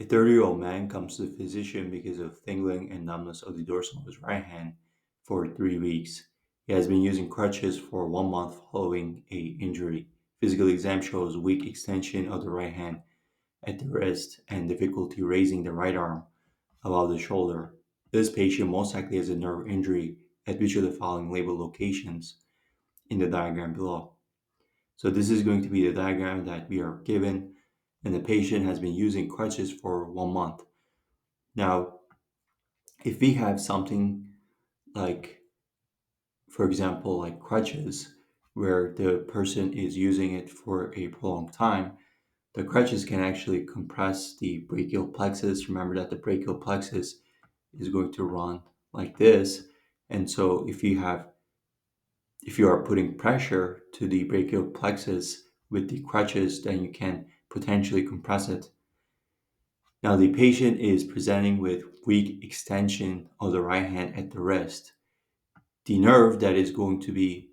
A 30-year-old man comes to the physician because of tingling and numbness of the dorsum of his right hand for 3 weeks. He has been using crutches for 1 month following a injury. Physical exam shows weak extension of the right hand at the wrist and difficulty raising the right arm above the shoulder. This patient most likely has a nerve injury at which of the following labeled locations in the diagram below. So this is going to be the diagram that we are given, and the patient has been using crutches for 1 month. Now, if we have something like, for example, like crutches, where the person is using it for a prolonged time, the crutches can actually compress the brachial plexus. Remember that the brachial plexus is going to run like this. And so if you are putting pressure to the brachial plexus with the crutches, then you can potentially compress it. Now, the patient is presenting with weak extension of the right hand at the wrist. The nerve that is going to be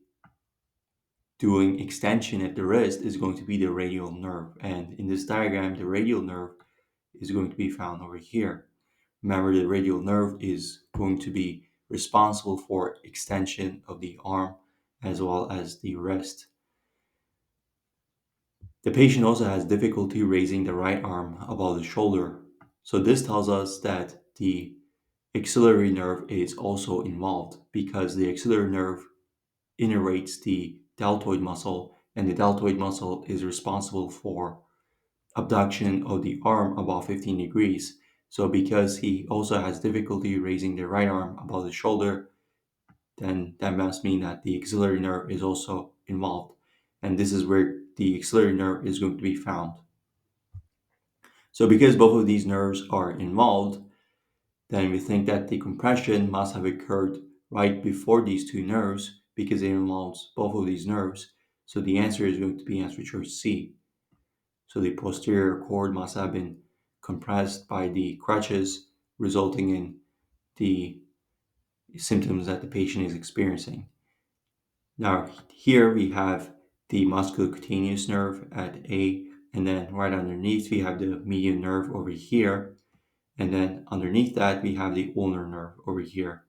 doing extension at the wrist is going to be the radial nerve. And in this diagram, the radial nerve is going to be found over here. Remember, the radial nerve is going to be responsible for extension of the arm as well as the wrist. The patient also has difficulty raising the right arm above the shoulder. So this tells us that the axillary nerve is also involved because the axillary nerve innervates the deltoid muscle, and the deltoid muscle is responsible for abduction of the arm above 15 degrees. So because he also has difficulty raising the right arm above the shoulder, then that must mean that the axillary nerve is also involved. And this is where the axillary nerve is going to be found. So because both of these nerves are involved, then we think that the compression must have occurred right before these two nerves because it involves both of these nerves. So the answer is going to be answer choice C. So the posterior cord must have been compressed by the crutches, resulting in the symptoms that the patient is experiencing. Now, here we have the musculocutaneous nerve at A, and then right underneath we have the median nerve over here, and then underneath that we have the ulnar nerve over here.